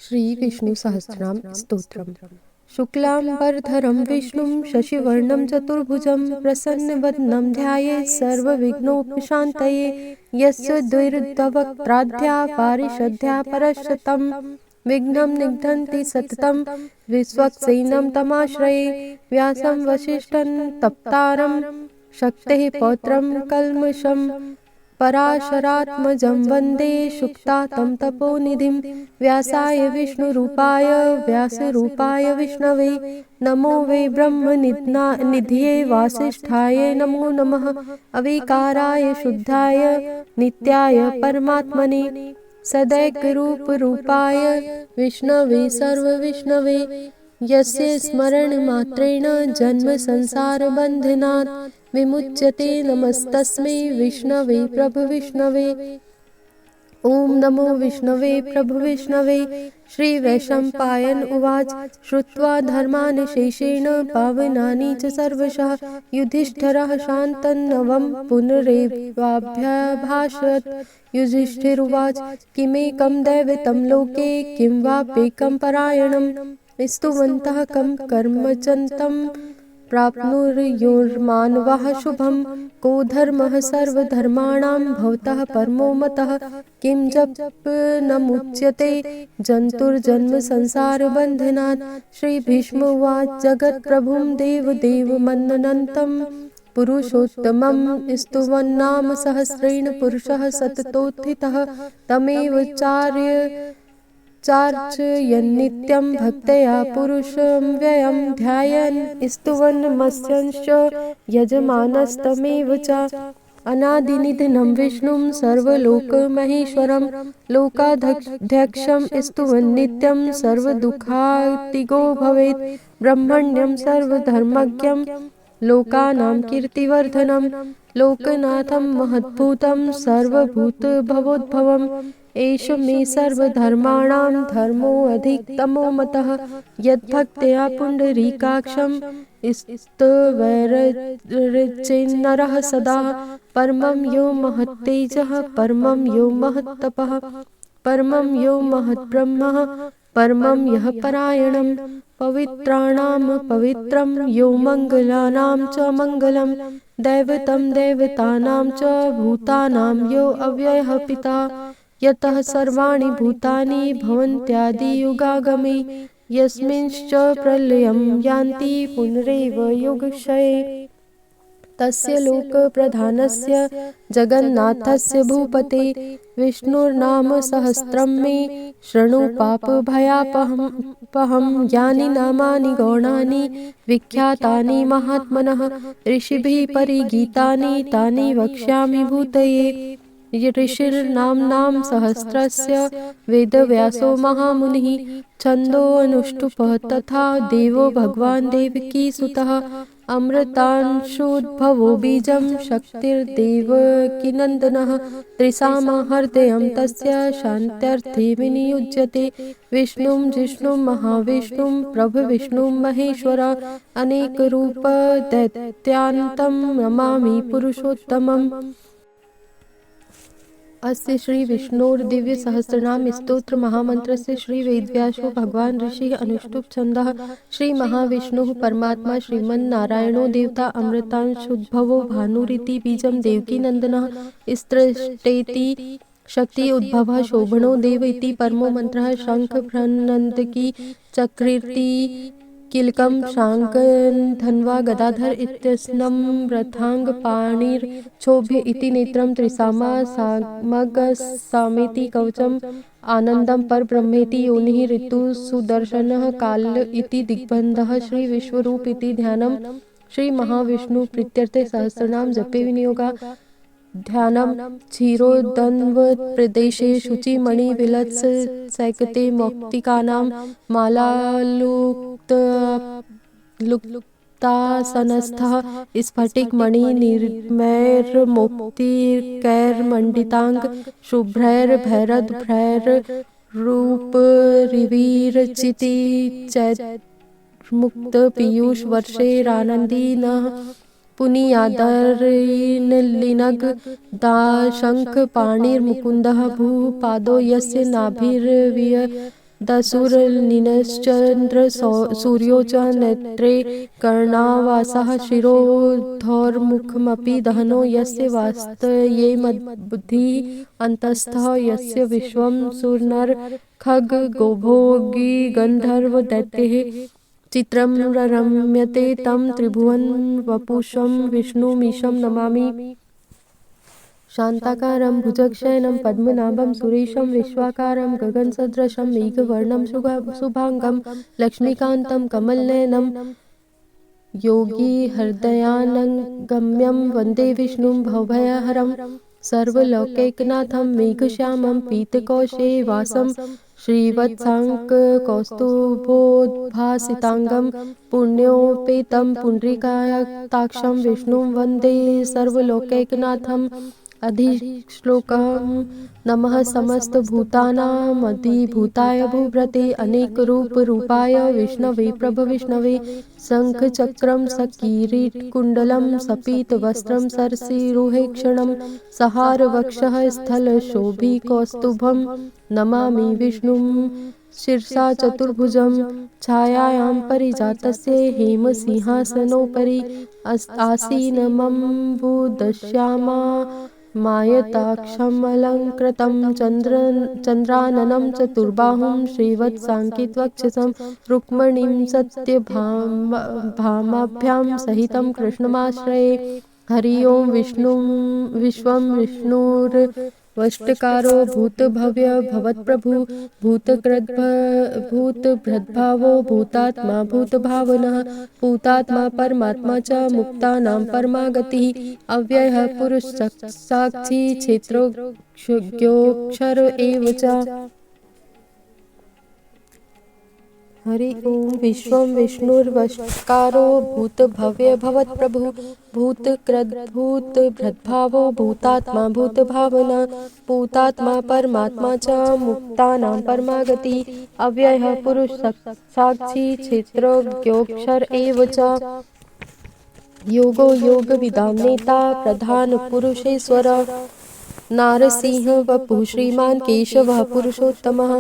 श्री विष्णु सहस्रनाम स्तोत्रम। शुक्लांबरधरं विष्णुं शशिवर्णं चतुर्भुजं प्रसन्नवदनं ध्यायेत् सर्वविघ्नोपशान्तये। यस्य द्वैर्द्वक्त्राद्या पारिषद्या परशतं विघ्नं निघ्नन्ति सततं विश्वक्सेनं तमाश्रये। व्यासं वसिष्ठं तप्तारं शक्तेः पौत्रं कल्मषं पराशरात्मजं वन्दे शुक्तातं तपोनिधिं। व्यासाय विष्णुरूपाय व्यासरूपाय विष्णवे नमो वै ब्रह्मनिधये वासिष्ठाय नमो नमः। अविकाराय शुद्धाय नित्याय परमात्मने सदैकरूपरूपाय विष्णवे सर्वविष्णवे। यस्य स्मरणमात्रेण जन्म संसारबन्धनात् विमुच्यते। नमस्तस्मै विष्णवे प्रभविष्णवे। ओम नमो विष्णवे प्रभविष्णवे। श्रीवैशम्पायन उवाच श्रुत्वा धर्मान् शेषेण पावनानि च सर्वशः युधिष्ठिरः शान्तन्नवं पुनरेवाभ्यभाषत। युधिष्ठिरुवाच किमेकं दैवतं लोके किं वाप्येकं परायणं स्तुवन्तः कं कर्मचन्तं प्राप्नुर्योर्मानवः शुभं। को धर्मः सर्वधर्माणां भवतः परमो मतः किं जपनमुच्यते जन्तुर्जन्म संसारबन्धनात्। श्रीभीष्मोवाच जगत्प्रभुं देवदेवमनन्तं पुरुषोत्तमं स्तुवन्नाम सहस्रेण पुरुषः सततोत्थितः। तमेव चार्चयन्नित्यं भक्त्या पुरुषं व्ययं ध्यायन् स्तुवन्नमस्यंश्च यजमानस्तमेव च। अनादिनिधनं विष्णुं सर्वलोकमहेश्वरं लोकाध्यक्षं स्तुवन्नित्यं सर्वदुःखातिगो भवेत्। ब्रह्मण्यं सर्वधर्मज्ञं लोकानां कीर्तिवर्धनं लोकनाथं महद्भूतं सर्वभूतभवोद्भवम्। एष मे सर्वधर्माणां धर्मोऽधिकतमो मतः यद्भक्त्या पुण्डरीकाक्षं स्तवैर्चिन्नरः सदा। परमं यो महत्तेजः परमं यो महत्तपः परमं यो महद्ब्रह्मः परमं यः परायणं। पवित्राणां पवित्रं यो मङ्गलानां च मङ्गलं दैवतं दैवतानां च भूतानां यो अव्ययः पिता। यतः सर्वाणि भूतानि भवन्त्यादियुगागमे यस्मिंश्च प्रलयं यान्ति पुनरेव युगक्षये। तस्य लोकप्रधानस्य जगन्नाथस्य भूपते विष्णुर्नाम सहस्रं मे शृणु पापभयापहं। यानि नामानि गौणानि विख्यातानि महात्मनः ऋषिभिः परिगीतानि तानि वक्ष्यामि भूतये। ऋषिर्नाम्नां सहस्रस्य वेदव्यासो महामुनिः छन्दोऽनुष्टुप् तथा देवो भगवान् देवकीसुतः। अमृतांशोद्भवो बीजं शक्तिर्देवकीनन्दनः त्रिसामा हृदयं तस्य शान्त्यर्थे विनियुज्यते। विष्णुं जिष्णुं महाविष्णुं प्रभविष्णुं महेश्वर अनेकरूप दैत्यान्तं नमामि पुरुषोत्तमम्। अस्य श्री विष्णोर्दिव्य सहस्रनाम स्तोत्र महामंत्रस्य श्री वेदव्यासो भगवान ऋषिः अनुष्टुप् छन्दः। श्री महाविष्णुः परमात्मा श्रीमन्नारायणो देवता अमृतांशोद्भवो भानुरिति बीजं देवकीनन्दनः स्त्रष्टेति शक्ति उद्भवः शोभनो देव इति परमो मंत्रः। शंख भ्रनन्दकी चक्रीर्ति किलकं शाङ्कधन्वा गदाधर इत्यस्नं रथांग पाणिर्क्षोभ्य इति नेत्रं त्रिसामा सामगसामेति कवचम् आनन्दं परब्रह्मेति योनिः ऋतु सुदर्शनः काल इति दिग्बन्धः श्री विश्वरूप इति ध्यानम्। श्री महाविष्णु प्रीत्यर्थे सहस्रनाम जपे विनियोगा। ध्यानम् क्षीरोदन्वप्रदेशे शुचिमणि विलत्स सैकते मौक्तिकानां मालालुक्तासनस्थः स्फटिकमणि निर्मैर्मौक्तिकैर्मण्डितांग शुभ्रैर्भैरद्भ्रैर्रूपरिविरचिति चैत्रमुक्त पीयूष वर्षैरानन्दिनः पुनीयादरिनलिनग दाशंख पाणिर्मुकुन्दः भूपादो यस्य नाभिर्विय दशूर्निश्चन्द्र सूर्यो च नेत्रे कर्णावासः शिरोधोर्मुखमपि दहनो यस्य वास्तये मद्बुद्धिः अन्तस्थः यस्य विश्वं सुरनर खग गोभोगी गन्धर्व दैत्यैः चित्रं रम्यते तं त्रिभुवन वपुषं विष्णुमीशं नमामि। शान्ताकारं भुजगशयनं पद्मनाभं सुरेशं विश्वाकारं गगनसदृशं मेघवर्णं शुभांगं लक्ष्मीकान्तं कमलनयनं योगी हृदयानगम्यं वन्दे विष्णुं भवभयहरं सर्वलोकैकनाथं मेघश्यामं पीतकौशेयवासं श्रीवत्साङ्ककौस्तुभोद्भासिताङ्गं पुण्योपेतं पुण्डरीकायताक्षं विष्णुं वन्दे सर्वलोकैकनाथम्। अधिश्लोकं नमः समस्तभूतानामधिभूताय भूभृते अनेकरूपरूपाय विष्णवे प्रभविष्णवे शङ्खचक्रं सकिरीटकुण्डलं सपीतवस्त्रं सरसीरुहेक्षणं सहारवक्षः स्थलशोभिकौस्तुभं नमामि विष्णुं शिरसा चतुर्भुजं छायायां परिजातस्य हेमसिंहासनोपरि आसीनमम्बुदश्यामा मायताक्षमलङ्कृतं चन्द्राननं चतुर्बाहुं श्रीवत्साङ्कितवक्षसं रुक्मिणीं सत्यभामाभ्यां सहितं कृष्णमाश्रये। हरि ओं विश्वं विष्णुर्वष्टकारो भूतभव्य भवत्प्रभु भूतभृद्भावो भूतात्मा भूतभावनः पूतात्मा परमात्मा च मुक्तानां परमागतिः अव्ययः पुरुषः साक्षी क्षेत्रोऽक्षर एव च। हरि ओं विश्वं विष्णुर्वष्टकारो भूतभव्य भवत्प्रभु भूतभृद्भावो भूतात्मा भूतभावना पूतात्मा परमात्मा च मुक्तानां परमागतिः अव्ययः पुरुषः साक्षी क्षेत्रोऽक्षर एव च। योगो योगविदां नेता प्रधानपुरुषेश्वरः नारसिंह वपुः श्रीमान् केशवः पुरुषोत्तमः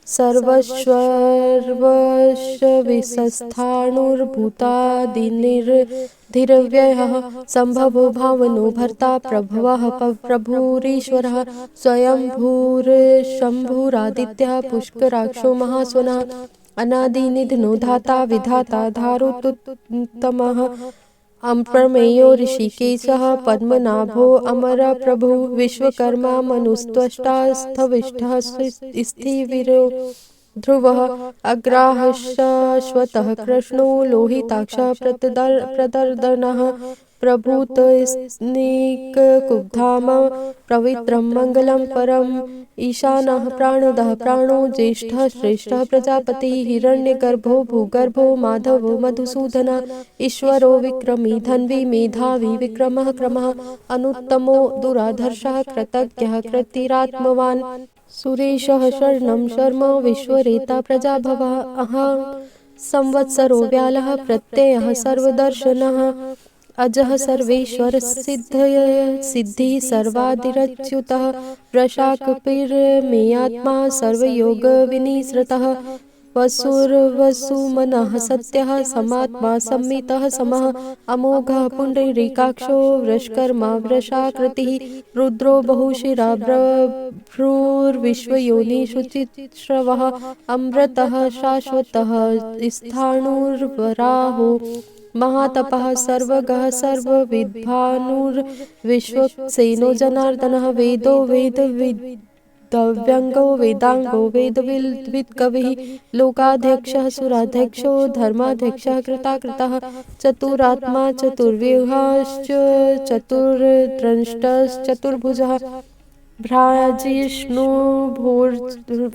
सर्वस्वर्वशविशस्थाणुर्भूतादिनिर्धिरव्ययः सम्भवो भावनो भर्ता प्रभवः प्रभुरीश्वरः स्वयंभूर्शम्भुरादित्यः पुष्कराक्षो महास्वनः अनादिनिधनो धाता विधाता धारुतुत्तमः अप्रमेयो ऋषिकेशः पद्मनाभो अमरः प्रभुः विश्वकर्मा मनुस्त्वष्टा स्थविष्ठः स्थिविरो ध्रुवः अग्राहः शाश्वतः कृष्णो लोहिताक्षः प्रदर्दनः प्रभूतस्निग्धकुब्धाम पवित्रं मङ्गलं परम् ईशानः प्राणदः प्राणो ज्येष्ठः श्रेष्ठः प्रजापतिः हिरण्यगर्भो भूगर्भो माधवो मधुसूदनः ईश्वरो विक्रमी धन्वी मेधावी विक्रमः क्रमः अनुत्तमो दुराधर्षः कृतज्ञः कृतिरात्मवान् सुरेशः शरणं शर्म विश्वरेता प्रजाभवः अहं संवत्सरो व्यालः प्रत्ययः सर्वदर्शनः अजः सर्वेश्वर सिद्धिः सर्वादिरच्युतः वृषाकपिर्मेयात्मा सर्वयोगविनिसृतः वसुर्वसुमनः सत्यः समात्मा सम्मितः समः अमोघः पुण्डरीकाक्षो वृषकर्मा वृषाकृतिः रुद्रो बहुशिरा भ्रूर्विश्वयोनिषु चिश्रवः अमृतः शाश्वतः स्थाणुर्वराहो महातपः सर्वगः सर्वविद्भानुर्विश्वक्सेनो जनार्दनः वेदो वेदविदव्यङ्गो वेदाङ्गो वेदविद्कविः लोकाध्यक्षः सुराध्यक्षो धर्माध्यक्षः कृताकृतः चतुरात्मा चतुर्व्यूहाश्च चतुर्द्रष्टश्चतुर्भुजः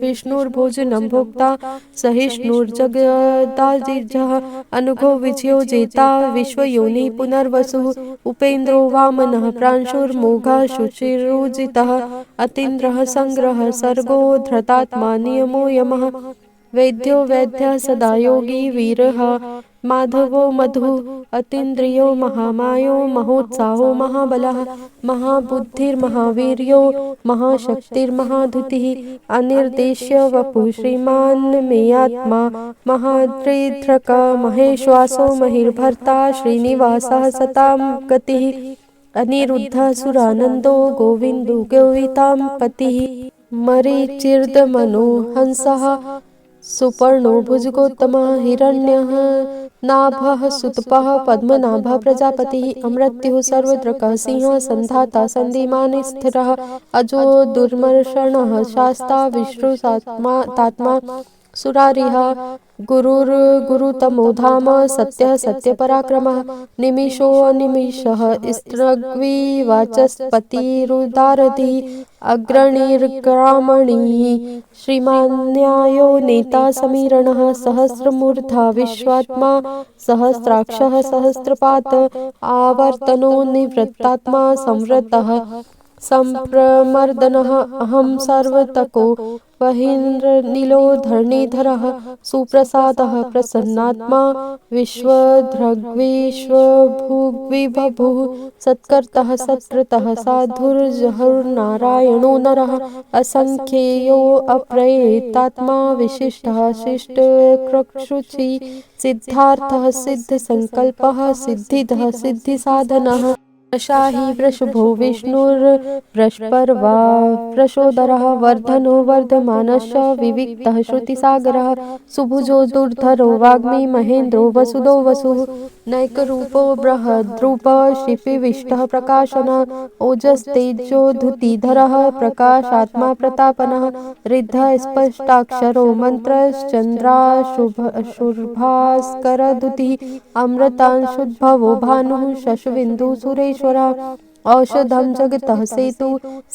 विष्णुर्भोजनं भोक्ता सहिष्णुर्जगदाजिजः अनघो विजयो जेता विश्वयोनि पुनर्वसुः उपेन्द्रो वामनः प्रांशुर्मोघः शुचिरुजितः अतीन्द्रः संग्रहः सर्गो धृतात्मा नियमो यमः वैद्यो वैद्यः सदा योगी वीरः माधवो मधु अतीन्द्रियो महामायो महोत्साहो महाबलः महाबुद्धिर्महावीर्यो महाशक्तिर्महाधुतिः अनिर्देश्य वपुः श्रीमान् मेयात्मा महाद्रिध्रक महेश्वासो महिर्भर्ता श्रीनिवासः सतां गतिः अनिरुद्धः सुरानन्दो गोविन्दो गोवितां पतिः मरीचिर्दमनो हंसः सुपर्णो भुजगोत्तमः हिरण्यः नाभः सुतपः पद्मनाभः प्रजापतिः अमृत्युः सर्वदृक् सिंहः सन्धाता सन्धिमान् स्थिरः अजो दुर्मर्षणः शास्ता विष्णुतात्मा सुरारिः गुरुर्गुरुतमो धाम सत्यः सत्यपराक्रमः निमिषोऽनिमिषः स्त्रग्वी वाचस्पतिरुदारधिः अग्रणीर्ग्रामणिः श्रीमान्यायो नेता समीरणः सहस्रमूर्धा विश्वात्मा सहस्राक्षः सहस्रपात् आवर्तनो निवृत्तात्मा संवृतः संप्रमर्दनः अहं सर्वतको वहीन्द्रनीलो धरणीधरः सुप्रसादः प्रसन्नात्मा विश्वधृग्विश्वभुग्विभुः सत्कर्तः सत्कृतः साधुर्जहुर्नारायणो नरः असंख्येयो अप्रयेतात्मा विशिष्टः शिष्टकृक्षुचि सिद्धार्थः सिद्धसंकल्पः सिद्धिदः सिद्धिसाधनः शाही वृषभो विष्णुर्वृषपर्वा वृषोदरः वर्धनो वर्धमानश्च विविक्तः श्रुतिसागरः सुभुजो दुर्धरो वाग्मी महेन्द्रो वसुदो वसुः नैकरूपो बृहद्रूपः शिपिविष्टः प्रकाशनः ओजस्तेजोधुतिधरः प्रकाशात्मा प्रतापनः ऋद्धः स्पष्टाक्षरो मन्त्रश्चन्द्राशुभास्करधुतिः अमृतांशुद्भवो भानुः शशबिन्दुः सुरेश औषधं जगतः सेतु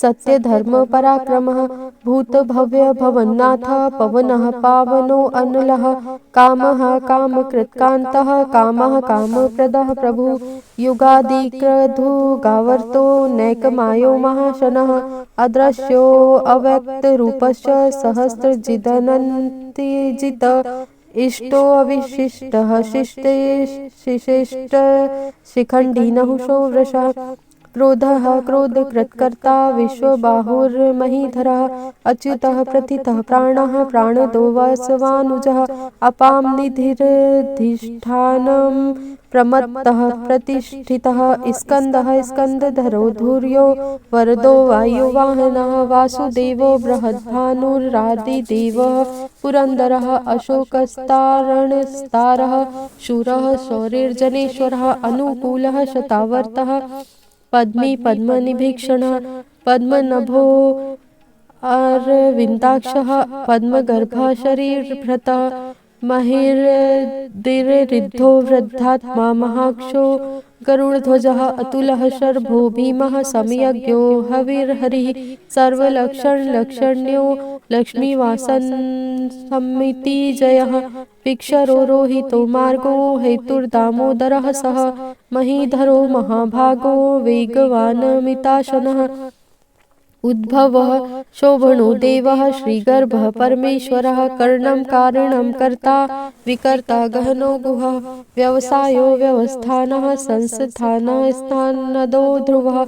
सत्यधर्म पराक्रमः भूतभव्य भवन्नाथ पवनः पावनो अनलः कामः कामकृत्कान्तः कामः कामप्रदः प्रभु युगादिक्रधुगावर्तो नैकमायो महाशनः अदृश्यो अव्यक्तरूपश्च सहस्रजिदनन्तिजित इष्टो अविशिष्टः शिष्ट शिखण्डिनः वृषः क्रोधः क्रोधकृत्कर्ता विश्वबाहुर्महीधरः अच्युतः प्रथितः प्राणः प्राणदो वासवानुजः अपां निधिरधिष्ठानं प्रमत्तः प्रतिष्ठितः स्कन्दः स्कन्दधरो धुर्यो वरदो वायुवाहनः वासुदेवो बृहद्भानुरादिदेवः पुरन्दरः अशोकस्तारणस्तारः शूरः शौरिर्जनेश्वरः अनुकूलः शतावर्तः पद्मी पद्मनिभीक्षणः पद्मनभो अरविन्दाक्षः पद्मगर्भः शरीरभृतः महिर्दिरिद्धो वृद्धात्मा महाक्षो गरुडध्वजः अतुलः शर्भो भीमः सम्यग्यो हविर्हरिः सर्वलक्षणलक्षण्यो लक्ष्मीवासनसम्मितिजयः विक्षरो रोहितो मार्गो हेतुर्दामोदरः सः महीधरो महाभागो वेगवानमिताशनः उद्भवः शोभनो देवः श्रीगर्भः परमेश्वरः कर्णं कारणं कर्ता विकर्ता गहनो गुहः व्यवसायो व्यवस्थानः संस्थानः स्थानदो ध्रुवः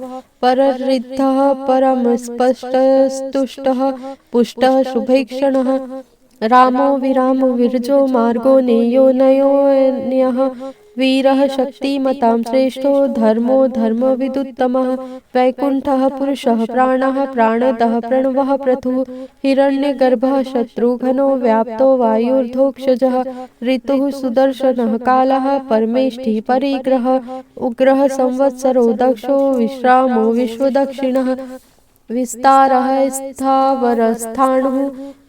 पररिद्धः परमस्पष्टस्तुष्टः पुष्टः शुभैक्षणः रामो विरामो विरजो मार्गो नेयो नयोन्यः वीरः शक्तिमतां श्रेष्ठो धर्मो धर्मविदुत्तमः वैकुण्ठः पुरुषः प्राणः प्राणदः प्रणवः पृथुः हिरण्यगर्भः शत्रुघ्नो व्याप्तो वायुर्धोक्षजः ऋतुः सुदर्शनः कालः परमेष्ठिः परिग्रहः उग्रः संवत्सरो दक्षो विश्रामो विश्वदक्षिणः विस्तारः स्थावरस्थाणुः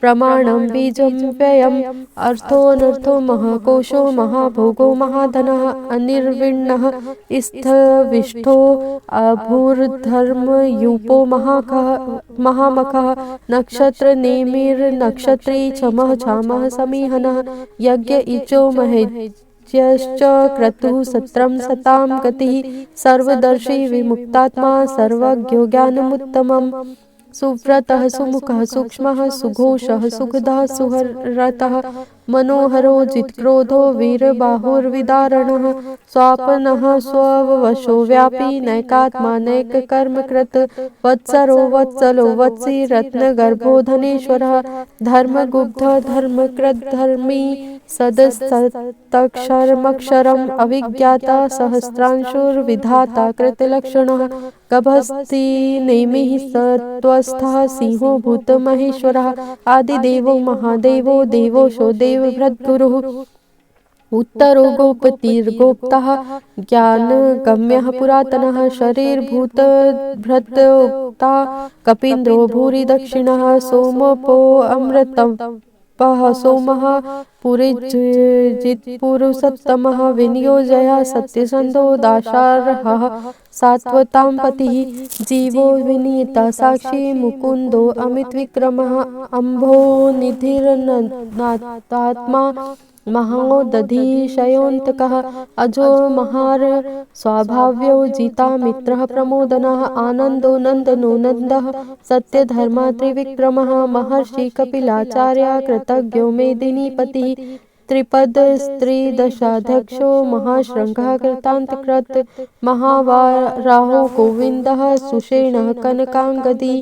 प्रमाणं बीजं व्ययम् अर्थोऽनर्थो महाकोशो महाभोगो महाधनः अनिर्विण्णः स्थविष्ठो अभूर्धर्मयूपो महामखः नक्षत्रनेमिर्नक्षत्री क्षमः क्षामः समीहनः यज्ञ इचो महेज्यश्च क्रतुः सत्रं सतां गतिः सर्वदर्शी विमुक्तात्मा सर्वज्ञो ज्ञानमुत्तमम् सुव्रतः सुमुखः सूक्ष्मः सुघोषः सुखदः सुहरतः मनोहरो जित्क्रोधो वीरबाहुर्विदारणः स्वापनः स्ववशो व्यापी नैकात्मा नैककर्मकृत् वत्सरो वत्सलो वत्सी रत्नगर्भो धनेश्वरः धर्मगुब्ध धर्मकृद्धर्मी सदस्तक्षरमक्षरम् अविज्ञाता सहस्रांशुर्विधाता कृतलक्षणः गभस्ति नेमिः सत्वस्थः सिंहो भूतमहेश्वरः आदिदेवो महादेवो देवोऽशो देवभृद्गुरुः उत्तरो गोपतिर्गोप्तः ज्ञानगम्यः पुरातनः शरीरभूतभृत्योक्ता कपीन्द्रो भूरि दक्षिणः सोमपो अमृतपः सोमः पुरुषोत्तमः विनियोजयः सत्यसन्धो दाशार्हः सात्वतां पतिः जीवो विनीता साक्षी मुकुन्दो अमितविक्रमः अम्भो निधिर्नाथात्मा महादधिशयोऽन्तकः अजो महार स्वाभाव्यो जिता मित्रः प्रमोदनः आनन्दो नन्दनो नन्दः सत्यधर्मा त्रिविक्रमः महर्षि कपिलाचार्य कृतज्ञो मेदिनीपतिः त्रिपद स्त्रीदशाध्यक्षो महाशृङ्गः कृतान्तकृत् महावाराहो गोविन्दः सुषेणः कनकाङ्गदी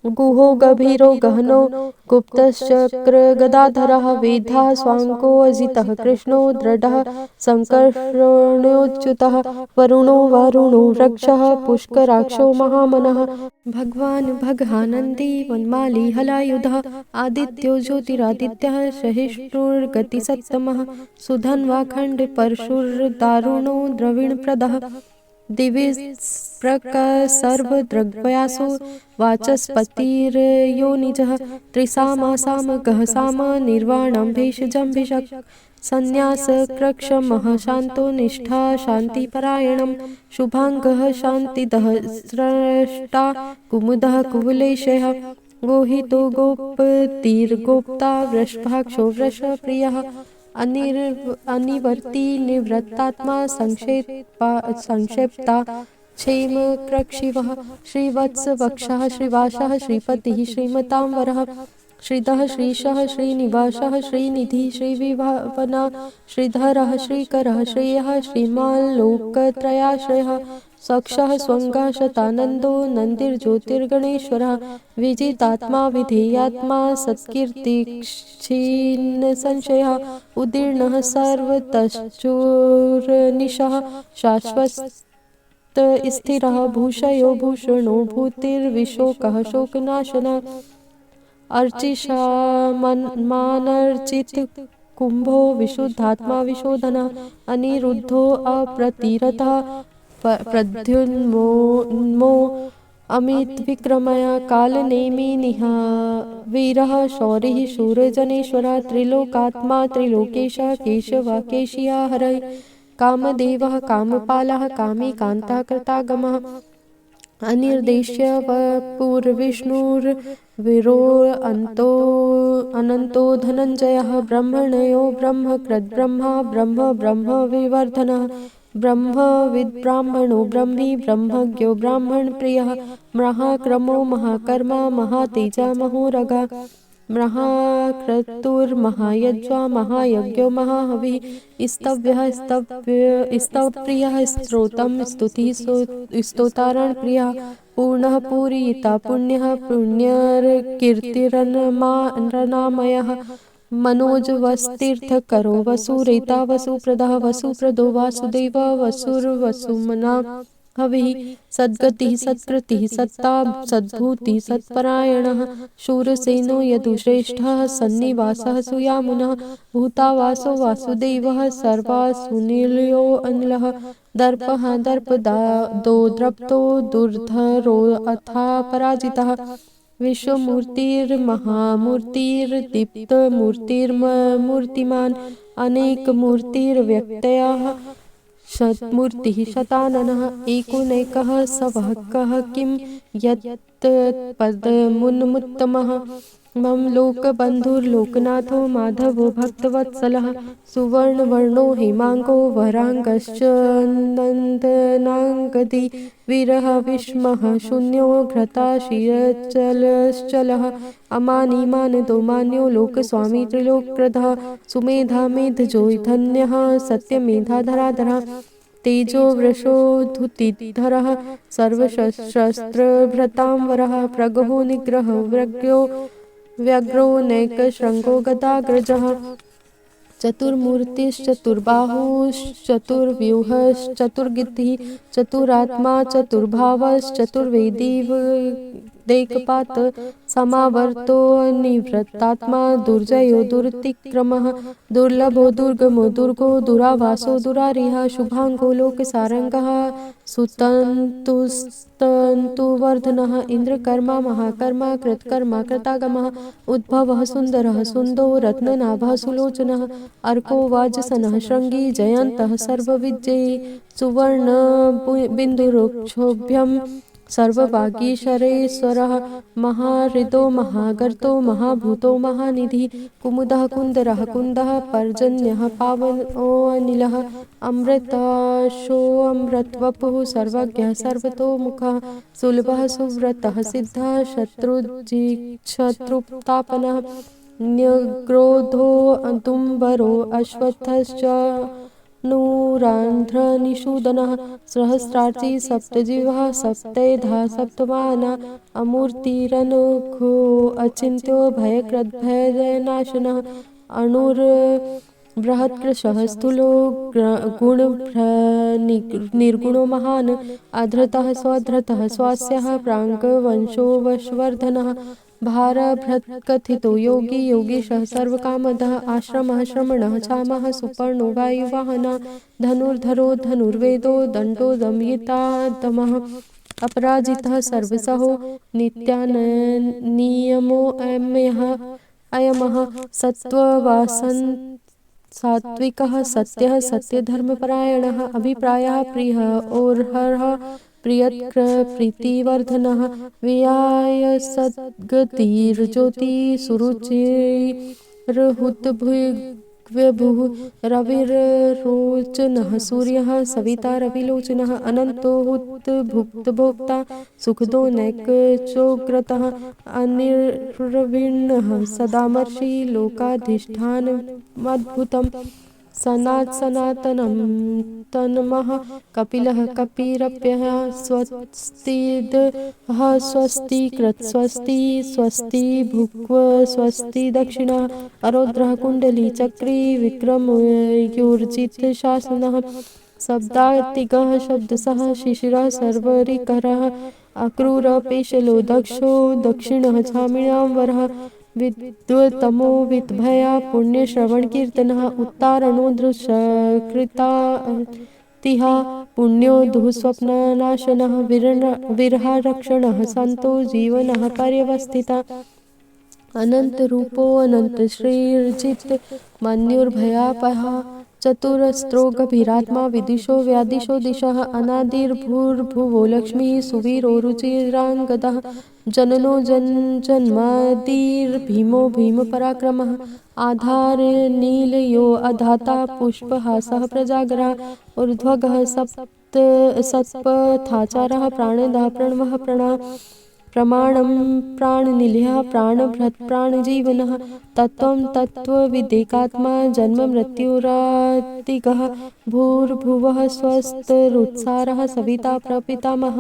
गुहो गभीरो गहनो गुप्तश्चक्र गदाधरः वेधा स्वाङ्को अजितः कृष्णो दृढः संकर्षणोच्युतः वरुणो वृक्षः पुष्कराक्षो महामनः भगवान् भगानन्दी वनमाली हलायुधः आदित्यो ज्योतिरादित्यः सहिष्णुर्गतिसत्तमः सुधन्वाखण्ड परशुर्दारुणो द्रविणप्रदः दिविस्प्रक सर्वदृग्व्यासो वाचस्पतिर्योनिजः त्रिसामासाम गहसाम निर्वाणं भेषजम्भिषक् संन्यासकृक्षमः शान्तो निष्ठा शान्तिपरायणं शुभाङ्गः शान्तिदः स्रष्टा कुमुदः कुवलेशः गोहितो गोपतिर्गोप्ता वृषभाक्षो वृषप्रियः अनिवर्ती निवृत्तात्मा संक्षेप्ता क्षेम कृक्षिवः श्रीवत्स वक्षः श्रीवासः श्रीपतिः श्रीमतां वरः श्रीधः श्रीशः श्रीनिवासः श्रीनिधि श्रीविभावना श्रीधरः श्रीकरः श्रेयः श्रीमाल्लोकत्रयाश्रयः सक्षः स्वङ्गः शतानन्दो नन्दिर्ज्योतिर्गणेश्वरः विजितात्मा विधेयात्मा सत्कीर्तिक्षीन्नसंशयः उदीर्णः सर्वतश्चोर्निशः शाश्वतस्थिरः भूषयो भूषणो भूतिर्विशोकः शोकनाशनः अर्चिषामन्मानर्चित कुम्भो विशुद्धात्मा विशोधनः अनिरुद्धो अप्रतिरतः प्रद्युन्मो अमितविक्रमया कालनेमि वीरः शौरिः शूरजनेश्वरः त्रिलोकात्मा त्रिलोकेशः केशवः केशिया हरः कामदेवः कामपालः कामी कान्तः कृतागमः अनिर्देश्य पूर्विष्णुर्विरो अनन्तो धनञ्जयः ब्रह्मणयो ब्रह्मकृद्ब्रह्मा ब्रह्म विवर्धनः ब्रह्मविद्ब्राह्मणो ब्रह्मी ब्रह्मज्ञो ब्राह्मणप्रियः महाक्रमो महाकर्मा महातेजा महोरगा महाक्रतुर्महायज्वा महायज्ञो महाहविः स्तव्यः स्तवप्रियः स्तोत्रं स्तुतिः स्तोतारणप्रियः पूर्णः पूरयिता पुण्यः पुण्यर्कीर्तिरनामयः मनोजवस्तीर्थकरो वसुरेता वसुप्रदः वसुप्रदो वासुदेव वसुर्वसुमना हविः सद्गतिः सत्कृतिः सत्ता सद्भूतिः सत्परायणः शूरसेनो यदुश्रेष्ठः सन्निवासः सुयामुनः भूतावासो वासुदेवः सर्वासुनिलयो अनिलः दर्पः दर्पदो द्रप्तो दुर्धरो अथा पराजितः विश्वमूर्तिर्महामूर्तिर्दीप्तमूर्तिर्मूर्तिमान् अनेकमूर्तिर्व्यक्तयः शतमूर्तिः शताननः एकोनैकः सवहकः किं यत् पदमुन्मुत्तमः मम लोकबन्धुर्लोकनाथो माधवो भक्तवत्सलः सुवर्णवर्णो हेमाङ्गो वराङ्गश्च नन्दनाङ्गदी वीरः विष्मः शून्यो घ्रता क्षीरचलश्चलः अमानिमानदो मान्यो लोकस्वामी त्रिलोकप्रदः सुमेधा मेधजो धन्यः सत्यमेधाधराधरः तेजो वृषोधुतिधरः सर्वशस्त्रभृतांवरः प्रगहो निग्रहो व्यग्रो नैकशृङ्गो गदाग्रजः चतुर्मूर्तिश्चतुर्बाहुश्चतुर्व्यूहश्चतुर्गिद्धिः चतुरात्मा चतुर्भावश्चतुर्वेदी देकपात समावर्तो निवृत्तात्मा दुर्जयो दुरतिक्रमः दुर्लभो दुर्गमो दुर्गो दुरावासो दुरारिः शुभांगो लोकसारंगः सुतन्तुस्तन्तुवर्धनः इंद्रकर्मा महाकर्मा कृतकर्मा कृतागमः उद्भवः सुन्दरः सुन्दो रत्ननाभः सुलोचनः अर्को वाजसनः शृङ्गी जयन्तः सर्वविद्यैः सुवर्णबिन्दुरुक्षोभ्यं सर्ववागीश्वरेश्वरः महाहृदो महागर्तो महाभूतो महानिधिः कुमुदः कुन्दरः कुन्दः पर्जन्यः पावनोऽनिलः अमृताशोऽमृतवपुः सर्वज्ञः सर्वतोमुखः सुलभः सुव्रतः सिद्धः शत्रुतापनः न्यग्रोधो दुम्बरो अश्वत्थश्च नूरान्ध्रनिषूदनः सहस्रार्ची सप्तजिह्वः सप्तैधा सप्तमाना अमूर्तिरनुघो अचिन्त्यो भयकृद्भयनाशनः अणुर्बृहत्कृशः स्थूलो गुणनिर्गुणो महान् अधृतः स्वधृतः स्वास्यः प्राङ्गवंशो वशवर्धनः भारभृत्कथितो योगी योगीशः सर्वकामदः आश्रमः श्रमणः छामः सुपर्णो वायुवाहनः धनुर्धरो धनुर्वेदो दण्डो दमयितादमः अपराजितः सर्वसहो नित्यानियमो अयमः सत्त्ववान् सात्विकः सत्यः सत्यधर्मपरायणः अभिप्रायः प्रियः ओर्हः प्रीतिवर्धनः वियाय सद्गतिर्ज्योति सुरुचिर्हुतभुग्व्यभुः रविर्रोचनः सूर्यः सविता रविलोचनः अनन्तो हुतभुक्तभोक्ता सुखदो नैकचोग्रतः अनिर्विण्णः सदामर्षि लोकाधिष्ठानमद्भुतम् सनातनं तन्मः कपिलः कपिरप्यः स्वस्तिदः स्वस्तिकृत् स्वस्ति स्वस्ति भुक्व स्वस्ति दक्षिणः अरौद्रः कुण्डली चक्री विक्रमयोर्जितशासनः शब्दातिगः शब्दसः शिशिरः सर्वरिकरः अक्रूरपेशलो दक्षो दक्षिणः छामिणां वरः विद्वत्तमो विद्भया पुण्यश्रवणकीर्तनः उत्तारणो दृशकृतातिः पुण्यो दुःस्वप्ननाशनः विरहरक्षणः सन्तो जीवनः पर्यवस्थितः अनन्तरूपो अनन्तश्रीर्जित मन्युर्भयापहः चतुरस्रो गभीरात्मा विदिशो व्यादिशो दिशः अनादिर्भूर्भुवो लक्ष्मीः सुवीरो रुचिराङ्गदः जननो जन्मादिर्भीमो भीमपराक्रमः आधारनीलयो अधाता पुष्पहासः प्रजागरः ऊर्ध्वगः सत्पथाचारः प्राणदः प्रणवः प्रमाणं प्राणनिलयः प्राणभृत् प्राणजीवनः तत्त्वं तत्त्वविदेकात्मा जन्ममृत्युरातिगः भूर्भुवः स्वस्तरुत्सारः सविता प्रपितामहः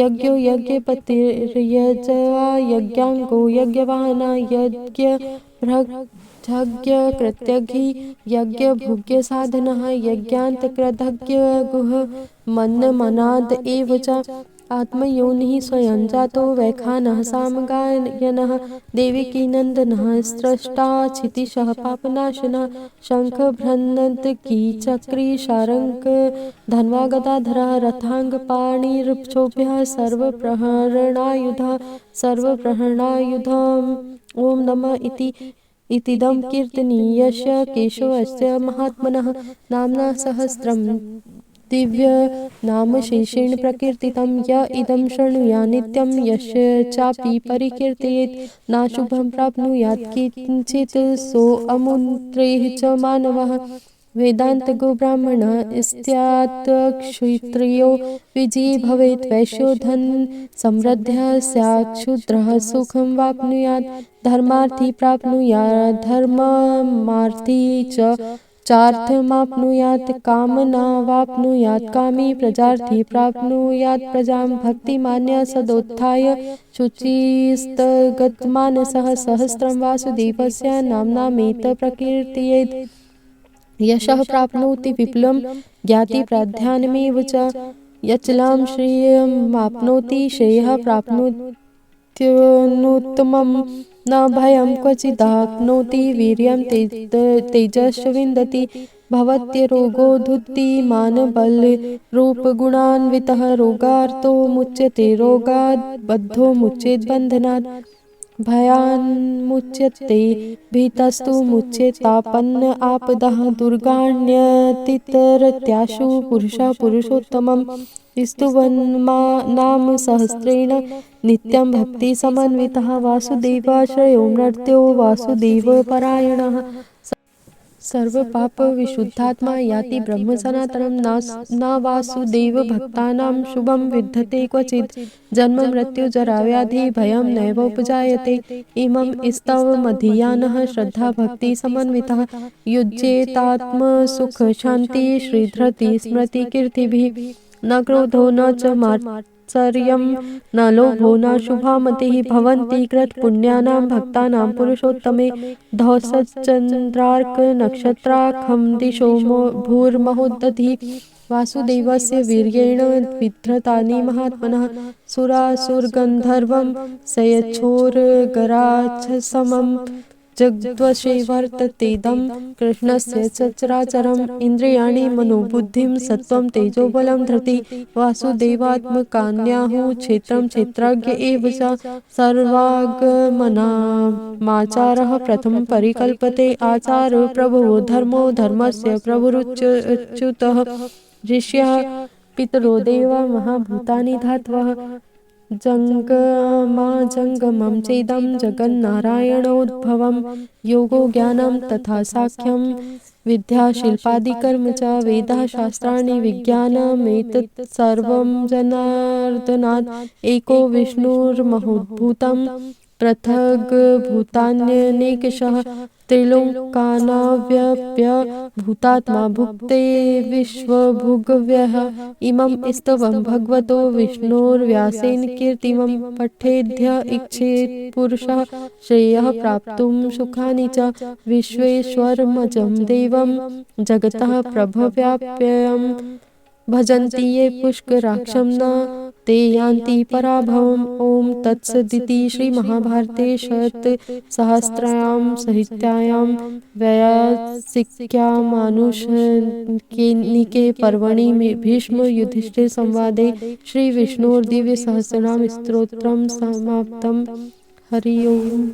यज्ञो यज्ञपतिर्यजवा यज्ञाङ्गो यज्ञवाहना यज्ञभृग्यकृत्यघि यज्ञभुग्यसाधनः यज्ञान्तकृतज्ञगुः मन्नमनाद एव च आत्मयोनिः स्वयं जातो वैखानः सामगायनः देवकीनन्दनः स्रष्टा क्षितिशः पापनाशनः शङ्खभ्रन्नदकीचक्री शार्ङ्ग धन्वा गदाधरः रथाङ्गपाणिर्क्षोभ्यः सर्वप्रहरणायुधम् ॐ नमः इतीदं कीर्तनीयस्य केशवस्य महात्मनः नाम्ना सहस्रम् दिव्य नाम शेषेण प्रकीर्तितं य इदं शृणुया नित्यं यस्य चापि परिकीर्तयेत् नाशुभं प्राप्नुयात् किञ्चित् सोऽमुत्रेः च मानवः। वेदांत गो ब्राह्मण स्यात् क्षत्रियो विजयी भवेत् वैश्यो धन समृद्धः स्यात् शूद्रः सुखं वाप्नुयात् धर्मार्थी प्राप्नुयात् धर्ममार्थी च चार्थमाप्नुयात् कामनावाप्नुयात् कामी प्रजार्थी प्राप्नुयात् प्रजां भक्तिमान्य सदोत्थाय शुचिस्तगतमानसः सहस्रं वासुदेवस्य नाम्नामेत प्रकीर्तयेत् यशः प्राप्नोति विपुलं ज्ञाति प्राधान्यमेव च यचलां श्रियमाप्नोति श्रेयः प्राप्नोत्युत्तमं न भयं क्वचिदाप्नोति वीर्यं तेजश्च विन्दति भवत्यरोगो धुत्तिमानबलरूपगुणान्वितः रोगार्तो मुच्यते रोगात् बद्धो मुच्येत् बन्धनात् भयान्मुच्यते भीतस्तु मुच्येतापन्न आपदः दुर्गाण्यतितरत्याशु पुरुषः पुरुषोत्तमं स्तुवन्नाम सहस्रेण नित्यं भक्तिसमन्वितः वासुदेवाश्रयो नर्त्यो वासुदेवपरायणः सर्वपापविशुद्धात्मा याति ब्रह्म सनातनं न वासुदेव भक्तानां शुभं विद्यते क्वचित् जन्म मृत्यु जरा व्याधि भयं नैव उपजायते इमं स्तवमधियानः श्रद्धा भक्ति समन्वितः युज्येतात्मसुख शान्ति श्रीधृति स्मृति कीर्तिभिः न क्रोधो न च मात्सर्यं न लोभो न शुभा मतिः भवन्ति कृतपुण्यानां भक्तानां पुरुषोत्तमे धौसच्चन्द्रार्क नक्षत्राखं दिशो भूर्महोदधिः वासुदेवस्य वीर्येण विधृतानि महात्मनः सुरासुरगन्धर्वं सयच्छोरगराच्छसमं जगद्वशे वर्ततेदं कृष्णस्य चराचरम् इन्द्रियाणि मनोबुद्धिं सत्त्वं तेजोबलं धृति वासुदेवात्मकान्याहुः क्षेत्रं क्षेत्रज्ञ एव च सर्वागमनामाचारः प्रथमं परिकल्पते आचारो प्रभवो धर्मो धर्मस्य प्रभुरुच्युतः ऋष्यः पितरो देवा महाभूतानि धातवः जङ्गमं चेदं जगन्नारायणोद्भवं योगो ज्ञानं तथा साख्यं विद्या शिल्पादिकर्म च वेदाः शास्त्राणि विज्ञानमेतत् सर्वं जनार्दनात् एको विष्णुर्महोद्भूतं पृथग्भूतान्यनेकशः त्रिलोकानाव्याप्य भूतात्मा भुक्ते विश्वभुग्व्यः इमं स्तवं भगवतो विष्णोर्व्यासेन कीर्तिमं पठेद्य इच्छेत् पुरुषः श्रेयः प्राप्तुं सुखानि च विश्वेश्वरमजं देवं जगतः प्रभव्याप्यं भजन्ति ये पुष्कराक्षं न ते यान्ति पराभवम् ॐ तत्सदिति श्रीमहाभारते शतसहस्रायां संहितायां वैयासिक्यामानुषनिके पर्वणि भीष्म युधिष्ठिर संवादे श्रीविष्णोर्दिव्यसहस्रनाम स्तोत्रं समाप्तं। हरि ओम्।